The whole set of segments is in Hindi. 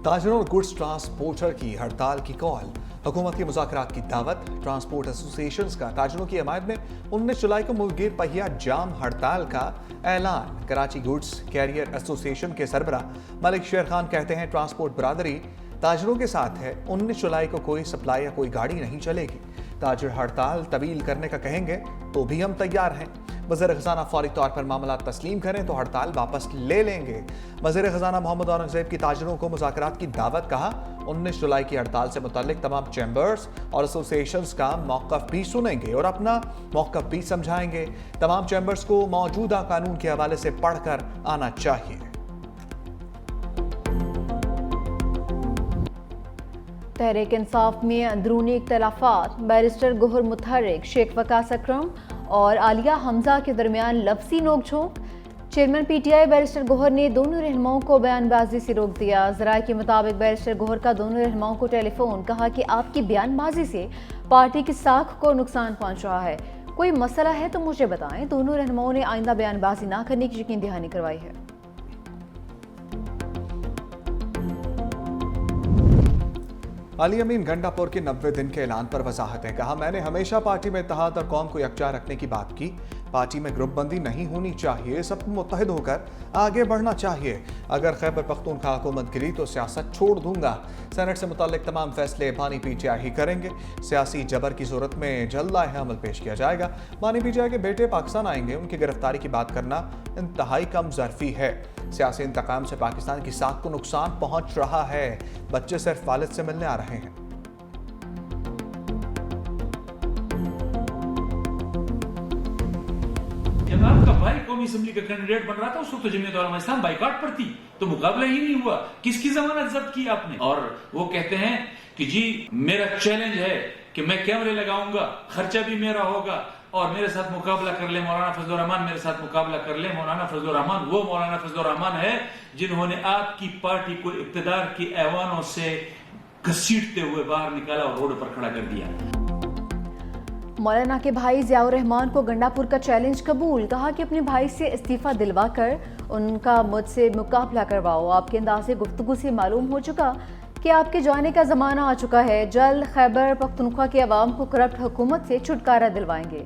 ताजरों और गुड्स ट्रांसपोर्टर की हड़ताल की कॉल, हुकूमत की मुज़ाकरात की दावत। ट्रांसपोर्ट एसोसिएशंस का ताजरों की हमायत में 19 जुलाई को मुल्क पहिया जाम हड़ताल का ऐलान। कराची गुड्स कैरियर एसोसिएशन के सरबराह मलिक शेर खान कहते हैं, ट्रांसपोर्ट बरादरी ताजरों के साथ है। 19 जुलाई को कोई सप्लाई या कोई गाड़ी नहीं चलेगी। ताजर हड़ताल तवील करने का कहेंगे तो भी हम तैयार हैं। वज़ीर ख़ज़ाना फौरी तौर पर मामला तस्लीम करें तो हड़ताल वापस ले लेंगे। वज़ीर ख़ज़ाना मोहम्मद औरंगज़ेब की ताजरों को मुज़ाकरात की दावत। कहा, 19 जुलाई की हड़ताल से मुतल्लिक तमाम चैम्बर्स और एसोसिएशंस का मौक़िफ़ भी सुनेंगे और अपना मौक़िफ़ भी समझाएंगे। तमाम चैम्बर्स को मौजूदा कानून के हवाले से पढ़कर आना चाहिए। तहरीक इंसाफ में अंदरूनी इख्तलाफात, बैरिस्टर गोहर मुतहर्रिक शेख वकास अकरम और आलिया हमजा के दरमियान लफ्जी नोकझोंक। चेयरमैन पीटीआई बैरिस्टर गोहर ने दोनों रहनुमाओं को बयानबाजी से रोक दिया। ज़राए के मुताबिक बैरिस्टर गोहर का दोनों रहनुमाओं को टेलीफोन, कहा कि आपकी बयानबाजी से पार्टी की साख को नुकसान पहुंच रहा है, कोई मसला है तो मुझे बताएं। दोनों रहनुमाओं ने आइंदा बयानबाजी ना करने की यकीन दहानी करवाई है। अली अमीन गंडापुर के 90 दिन के ऐलान पर वजाहतें। कहा, मैंने हमेशा पार्टी में इत्तेहाद और कौम को यकजा रखने की बात की। पार्टी में ग्रुप बंदी नहीं होनी चाहिए, सब मुत्तहिद होकर आगे बढ़ना चाहिए। अगर खैबर पख्तूनख्वा हुकूमत गिरी तो सियासत छोड़ दूंगा। सेनेट से मुतल्लिक तमाम फैसले बानी पीटीआई ही करेंगे। सियासी जबर की सूरत में जल्द अमल पेश किया जाएगा। बानी पीटीआई के बेटे पाकिस्तान आएंगे, उनकी गिरफ्तारी की बात करना इंतहाई कम ज़रफ़ी है। सियासी इंतकाम से पाकिस्तान की साख को नुकसान पहुंच रहा है। बच्चे सिर्फ वालिद से मिलने आ रहे हैं। जब आपका भाई कौमी असेंबली का कैंडिडेट बन रहा था, उस वक्त तो जमीयत उलमा इस्लाम बाइकाट पर थी, तो मुकाबला ही नहीं हुआ। किसकी जमानत जब्त की आपने? और वो कहते हैं कि जी मेरा चैलेंज है कि मैं कैमरे लगाऊंगा, खर्चा भी मेरा होगा और मेरे साथ मुकाबला कर ले मौलाना फजलुर रहमान, मेरे साथ मुकाबला कर ले। मौलाना फजलुर रहमान वो मौलाना फजलुर रहमान है जिन्होंने आपकी पार्टी को इक्तदार की ऐवानों से घसीटते हुए बाहर निकाला और रोड पर खड़ा कर दिया। मौलाना के भाई ज़ियाउर रहमान को गंडापुर का चैलेंज कबूल। कहा कि अपने भाई से इस्तीफ़ा दिलवा कर उनका मुझसे मुकाबला करवाओ। आपके अंदाज़े गुफ्तगू से मालूम हो चुका कि आपके जाने का ज़माना आ चुका है। जल्द खैबर पख्तूनख्वा के अवाम को करप्ट हुकूमत से छुटकारा दिलवाएंगे।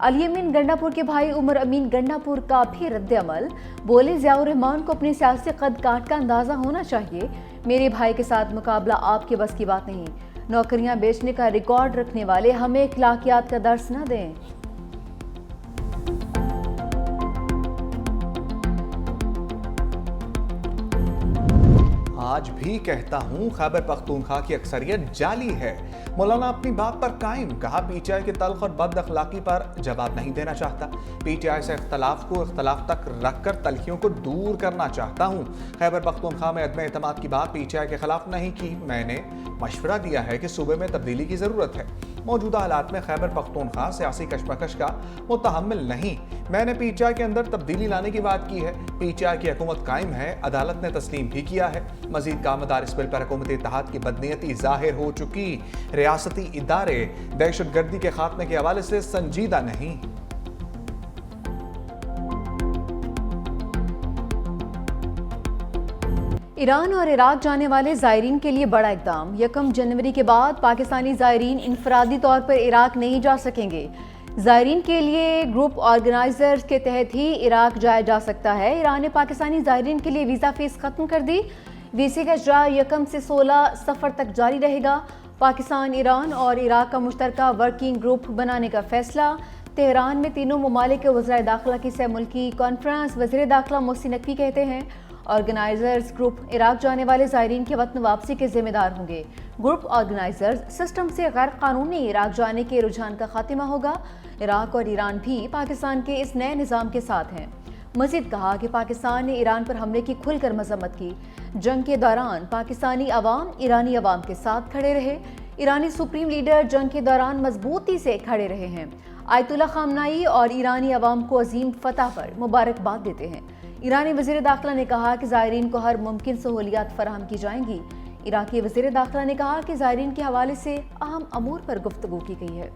अली अमीन गंडापुर के भाई उमर अमीन गंडापुर का भी रद्द अमल। बोले, ज़ियाउर रहमान को अपनी सियासी कद काट का अंदाज़ा होना चाहिए। मेरे भाई के साथ मुकाबला आपके बस की बात नहीं। नौकरियां बेचने का रिकॉर्ड रखने वाले हमें अखलाकियात का दर्स न दें। आज भी कहता हूं, खैबर पख्तूनख्वा की अक्सरियत जाली है। मौलाना अपनी बात पर कायम। कहा, पीटीआई के तल्ख और बद अखलाकी पर जवाब नहीं देना चाहता। पीटीआई से इख्तलाफ को इख्तलाफ तक रखकर तलखियों को दूर करना चाहता हूं। खैबर पख्तूनख्वा में अदम एतमाद की बात पीटीआई के खिलाफ नहीं की। मैंने मशवरा दिया है कि सूबे में तब्दीली की जरूरत है। मौजूदा हालात में खैबर पख्तूनख्वा सियासी कशमकश का मुतहम्मिल नहीं। मैंने पीटीआई के अंदर तब्दीली लाने की बात की है। पीटीआई की हुकूमत कायम है, अदालत ने तस्लीम भी किया है। मजीद कामदार इस बिल पर हुकूमती इत्तेहाद की बदनीयती जाहिर हो चुकी। रियासती इदारे दहशतगर्दी के खात्मे के हवाले से संजीदा नहीं। ईरान और इराक जाने वाले ज़ायरीन के लिए बड़ा इक़दाम। 1 जनवरी के बाद पाकिस्तानी ज़ायरीन इनफरादी तौर पर इराक नहीं जा सकेंगे। ज़ायरीन के लिए ग्रुप ऑर्गेनाइजर्स के तहत ही इराक जाया जा सकता है। ईरान ने पाकिस्तानी ज़ायरीन के लिए वीज़ा फीस ख़त्म कर दी। वीज़े का इजरा 1 से 16 सफ़र तक जारी रहेगा। पाकिस्तान, ईरान और इराक का मुश्तरका वर्किंग ग्रुप बनाने का फैसला। तेहरान में तीनों ममालिक के वज़राए दाखिला की सह मुल्की कॉन्फ्रेंस। वज़ीर दाखिला मोहसिन नकवी कहते हैं, ऑर्गेनाइजर्स ग्रुप इराक जाने वाले ज़ायरीन के वतन वापसी के जिम्मेदार होंगे। ग्रुप ऑर्गेनाइजर्स सिस्टम से गैर कानूनी इराक जाने के रुझान का खात्मा होगा। इराक और ईरान भी पाकिस्तान के इस नए निज़ाम के साथ हैं। मज़ीद कहा कि पाकिस्तान ने ईरान पर हमले की खुलकर मजम्मत की। जंग के दौरान पाकिस्तानी अवाम ईरानी अवाम के साथ खड़े रहे। ईरानी सुप्रीम लीडर जंग के दौरान मजबूती से खड़े रहे हैं। आयतुल्ला खामनाई और ईरानी अवाम को अजीम फतह पर मुबारकबाद देते हैं। ईरानी वज़ीर दाखिला ने कहा कि ज़ायरीन को हर मुमकिन सहूलियात फराहम की जाएंगी। इराकी वज़ीर दाखिला ने कहा कि ज़ायरीन के हवाले से अहम अमूर पर गुफ्तगू की गई है।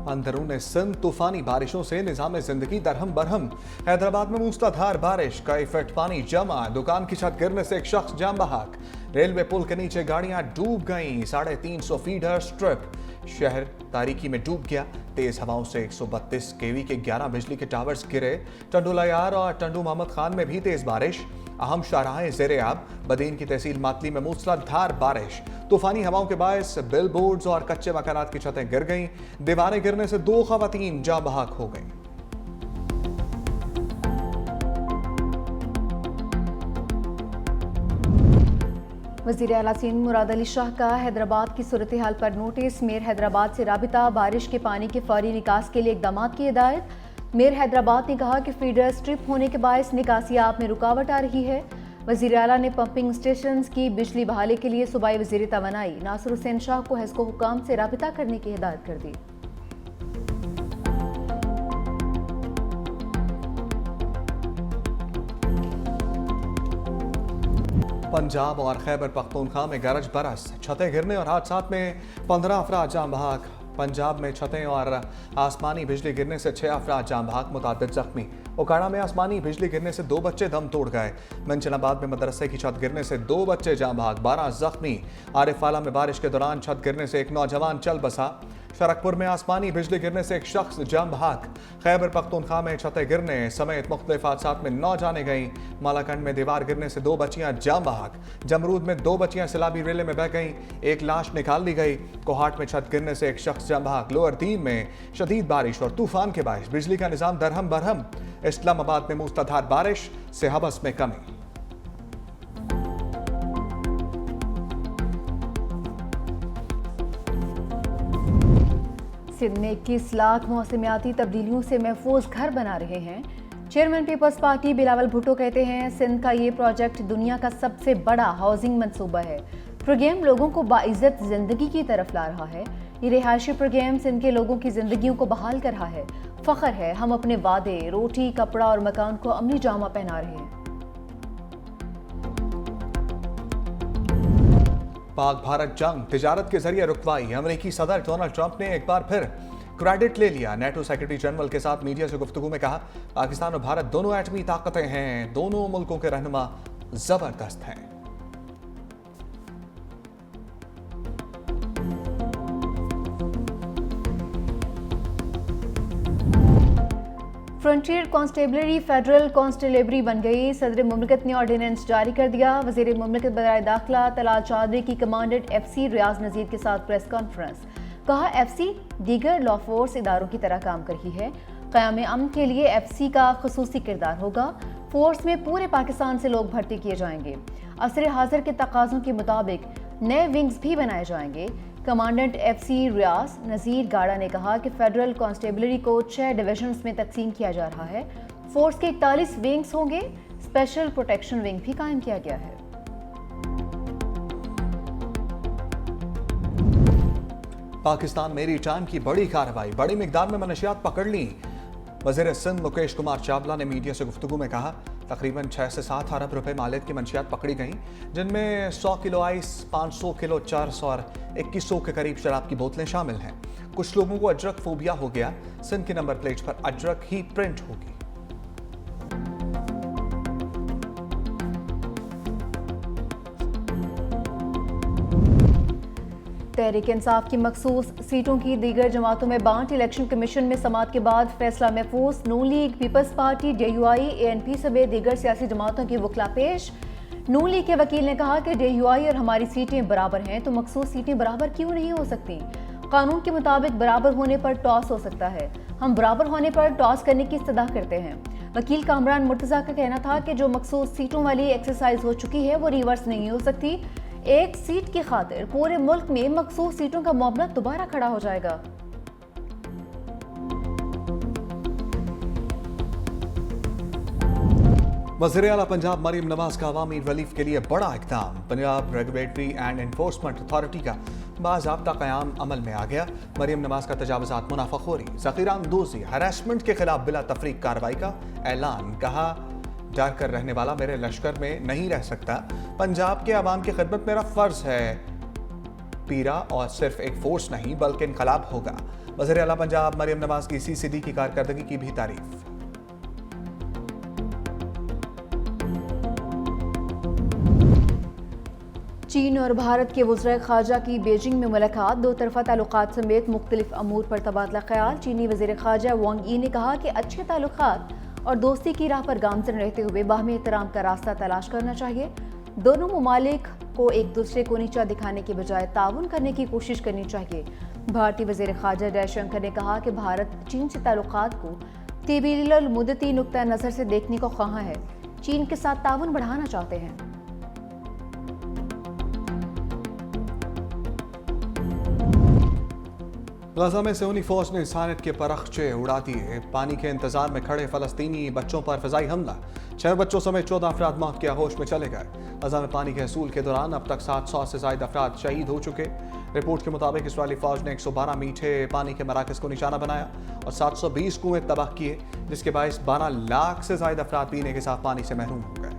अंदरून सिंध तूफानी बारिशों से निजाम जिंदगी दरहम बरहम। हैदराबाद में मूसलाधार बारिश, कई फीट पानी जमा, दुकान की छत गिरने से एक शख्स जाम बहक। रेलवे पुल के नीचे गाड़ियां डूब गईं, 350 फीडर स्ट्रिप। शहर तारीकी में डूब गया। तेज हवाओं से 132 केवी के 11 बिजली के टावर्स गिरे। टंडू लयार और टंडू मोहम्मद खान में भी तेज बारिश। अहम शाहराहें ज़ेरे आब। बदीन की तहसील मातली में मूसलाधार बारिश, तूफानी हवाओं के बायस बिल बोर्ड्स और कच्चे मकानात की छतें गिर गईं। दीवारें गिरने से 2 खवातीन जाँ बहक हो गईं। वज़ीर आला सिंध मुराद अली शाह का हैदराबाद की सूरत हाल पर नोटिस। मेयर हैदराबाद से राबिता, बारिश के पानी के फौरी निकास के लिए इकदाम की हिदायत। मेयर हैदराबाद ने कहा कि फीडर स्ट्रिप होने के बायस निकासियात में रुकावट आ रही है। वज़ीर आला ने पंपिंग स्टेशन की बिजली बहाली के लिए सूबाई वज़ीर तवानाई नासिर हुसैन शाह को हेस्को हुकाम से राबिता करने की हिदायत कर दी। पंजाब और खैबर पख्तूनख्वा में गरज बरस, छतें गिरने और हादसात में 15 अफराद जाँ बहक। पंजाब में छतें और आसमानी बिजली गिरने से 6 अफराद जाँ बहक, मुतादिद जख्मी। ओकाड़ा में आसमानी बिजली गिरने से 2 बच्चे दम तोड़ गए। मंचनाबाद में मदरसे की छत गिरने से 2 बच्चे जाँ बहक, 12 जख्मी। आरिफवाला में बारिश के दौरान छत गिरने से एक नौजवान चल बसा। शरकपुर में आसमानी बिजली गिरने से एक शख्स जाँ बहक। खैबर पख्तूनख्वा में छतें गिरने समेत मुख्तलिफ हादसात में 9 जाने गईं। मालाकंड में दीवार गिरने से 2 बच्चियां जाँ बहक। जमरूद में 2 बच्चियां सैलाबी रेले में बह गईं, एक लाश निकाल ली गई। कोहाट में छत गिरने से एक शख्स जाँ बहक। लोअर दीन में शदीद बारिश और तूफान के बायस बिजली का निजाम दरहम बरहम। इस्लामाबाद में मूसलाधार बारिश से हवस में कमी। सिंध में 21 लाख मौसमियाती तब्दीलियों से महफूज घर बना रहे हैं। Chairman Peoples Party Bilawal Bhutto कहते हैं, सिंध का ये प्रोजेक्ट दुनिया का सबसे बड़ा हाउसिंग मंसूबा है। प्रोग्राम लोगों को बाइज्जत जिंदगी की तरफ ला रहा है। ये रिहायशी प्रोग्राम सिंध के लोगों की जिंदगियों को बहाल कर रहा है। फख्र है, हम अपने वादे, रोटी, कपड़ा और मकान को अमली जामा पहना रहे हैं। पाक भारत जंग, तिजारत के जरिए रुकवाई। अमेरिकी सदर डोनाल्ड ट्रंप ने एक बार फिर क्रेडिट ले लिया। नेटो सेक्रेटरी जनरल के साथ मीडिया से गुफ्तगू में कहा, पाकिस्तान और भारत दोनों एटमी ताकतें हैं, दोनों मुल्कों के रहनुमा जबरदस्त हैं। फ्रंटियर कांस्टेबलरी फेडरल कांस्टेबलरी बन गई। सदर मुमलिकत ने ऑर्डिनेंस जारी कर दिया। वज़ीर मुमलिकत बराए दाखिला तलाल चौधरी की कमांडेंट FC रियाज नज़ीर के साथ प्रेस कॉन्फ्रेंस। कहा, FC दीगर लॉ फोर्स इदारों की तरह काम कर रही है। क़याम अमन के लिए FC का खुसूसी किरदार होगा। फोर्स में पूरे पाकिस्तान से लोग भर्ती किए जाएंगे। असर हाजिर के तकाज़ों के मुताबिक नए विंग्स भी बनाए जाएंगे। कमांडेंट FC रियाज नज़ीर गाड़ा ने कहा कि फेडरल कांस्टेबलरी को 6 डिविजन्स में तकसीम किया जा रहा है। फोर्स के 41 विंग्स होंगे। स्पेशल प्रोटेक्शन विंग भी कायम किया गया है। पाकिस्तान मेरी टाइम की बड़ी कार्रवाई, बड़ी मिकदार में मनशियात पकड़ ली। वज़ीर सिंध मुकेश कुमार चावला ने मीडिया से गुफ्तगू में कहा, तकरीबन 6 से 7 अरब रुपए मालियत की मंशियात पकड़ी गईं, जिनमें 100 किलो आइस, 500 किलो चर्स और 2100 के करीब शराब की बोतलें शामिल हैं। कुछ लोगों को अजरक फोबिया हो गया। सिंध की नंबर प्लेट पर अजरक ही प्रिंट होगी। तहरीक इंसाफ की मखसूस सीटों की दीगर जमातों में बांट। इलेक्शन कमीशन में समाअत के बाद फैसला महफूज। नून League, People's Party, DUI, ANP समेत दीगर सियासी जमातों की वकला पेश। नून लीग के वकील ने कहा कि DUI और हमारी सीटें बराबर हैं, तो मखसूस सीटें बराबर क्यों नहीं हो सकती? कानून के मुताबिक बराबर होने पर टॉस हो सकता है। हम बराबर होने पर टॉस करने की इस्तदा करते हैं। वकील कामरान मुर्तज़ा का कहना था कि जो मखसूस सीटों वाली एक्सरसाइज हो चुकी है वो रिवर्स नहीं हो सकती। एक सीट की खातिर पूरे मुल्क में मखसूस सीटों का मामला दोबारा खड़ा हो जाएगा। वज़ीर आला पंजाब मरीम नवाज का अवामी रिलीफ के लिए बड़ा इक़दाम। Punjab regulatory and enforcement authority का बाज़ाब्ता क़याम अमल में आ गया। मरीम नवाज का तजावुज़ात, मुनाफ़ाखोरी, ज़ख़ीरा अंदोज़ी, हरासमेंट के खिलाफ बिला तफरीक कार्रवाई का ऐलान। कहा, डर कर रहने वाला मेरे लश्कर में नहीं रह सकता। पंजाब के अवाम की खिदमत मेरा फ़र्ज़ है। पीरा और सिर्फ एक फोर्स नहीं बल्कि इनकलाब होगा। वज़ीर आला पंजाब मरियम नवाज की CCD की कारकर्दगी की भी तारीफ। चीन और भारत के वज़ीर ख़ारजा की बीजिंग में मुलाकात, दो तरफ़ा ताल्लुकात समेत मुख्तलिफ अमूर पर तबादला ख्याल। चीनी वज़ीर ख़ारजा वांग यी ने कहा कि अच्छे ताल्लुकात और दोस्ती की राह पर गामजन रहते हुए बाहमी एहतराम का रास्ता तलाश करना चाहिए। दोनों ममालिक को एक दूसरे को नीचा दिखाने के बजाय ताउन करने की कोशिश करनी चाहिए। भारतीय वज़ीर ख़ारजा जयशंकर ने कहा कि भारत चीन से ताल्लुकात को तवील मुद्दती नुक्ता नज़र से देखने को ख्वाह है, चीन के साथ ताउन बढ़ाना चाहते हैं। गजा में सेऊनी फौज ने इंसानियत के परखचे उड़ा दिए। पानी के इंतजार में खड़े फलस्तीनी बच्चों पर फ़िज़ाई हमला, 6 बच्चों समेत 14 अफराद मौत के आगोश में चले गए। गजा में पानी के हसूल के दौरान अब तक 700 से ज़ायद अफराद शहीद हो चुके। रिपोर्ट के मुताबिक इसराइली फौज ने 112 मीठे पानी के मराकज़ को निशाना बनाया और 720 कुएं तबाह किए, जिसके बायस 12 लाख से ज़ायद अफराद पीने के साफ पानी से महरूम हो गए।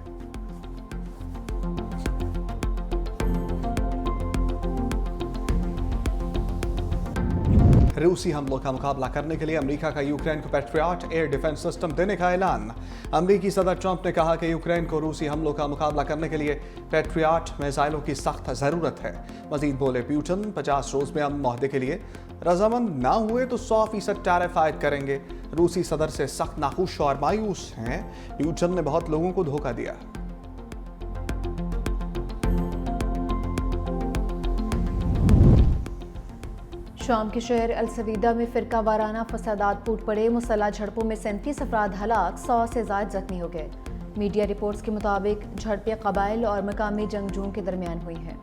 रूसी हमलों का मुकाबला करने के लिए अमेरिका का यूक्रेन को पैट्रियट एयर डिफेंस सिस्टम देने का ऐलान। अमेरिकी सदर ट्रंप ने कहा कि यूक्रेन को रूसी हमलों का मुकाबला करने के लिए पैट्रियट मिसाइलों की सख्त ज़रूरत है। मजीद बोले प्यूटन 50 रोज में अमन मुआहदे के लिए रजामंद ना हुए तो 100% टैरिफ आयद करेंगे। रूसी सदर से सख्त नाखुश और मायूस हैं। प्यूटन ने बहुत लोगों को धोखा दिया। शाम के शहर अल-सवीदा में फिरका वाराना फसादात फूट पड़े। मुसल्लह झड़पों में 37 अफराद हलाक, 100 से ज़ायद जख्मी हो गए। मीडिया रिपोर्ट्स के मुताबिक झड़पें कबाइल और मकामी जंगजुओं के दरमियान हुई हैं।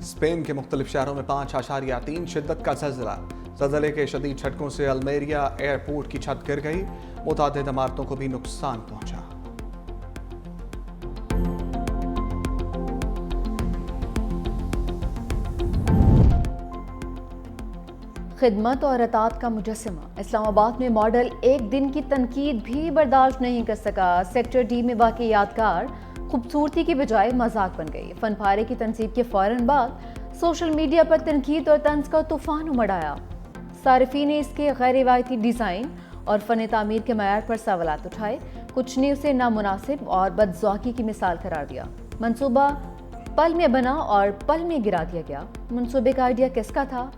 स्पेन के मुख्तलिफ शहरों में 5.3 शिद्दत का ज़लज़ला। ज़लज़ले के शदीद झटकों से अल्मेरिया एयरपोर्ट की छत गिर गई, मुतादिद इमारतों को भी नुकसान पहुंचा। खिदमत और अतात का मुजस्समा। इस्लामाबाद में मॉडल एक दिन की तनकीद भी बर्दाश्त नहीं कर सका। सेक्टर D में वाक़ई यादगार खूबसूरती की बजाय मजाक बन गई। फनपारे की तनसीब के फ़ौरन बाद सोशल मीडिया पर तनकीद और तंज का तूफान उमड़ आया। सारिफीन ने इसके गैर रिवायती डिज़ाइन और फ़न तामीर के मयार पर सवालात उठाए। कुछ ने उसे नामुनासिब और बदज़ौक़ी की मिसाल करार दिया। मंसूबा पल में बना और पल में गिरा दिया गया। मंसूबे का आइडिया किसका था?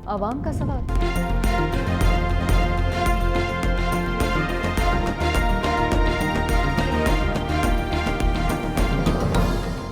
आवाम का सवाल।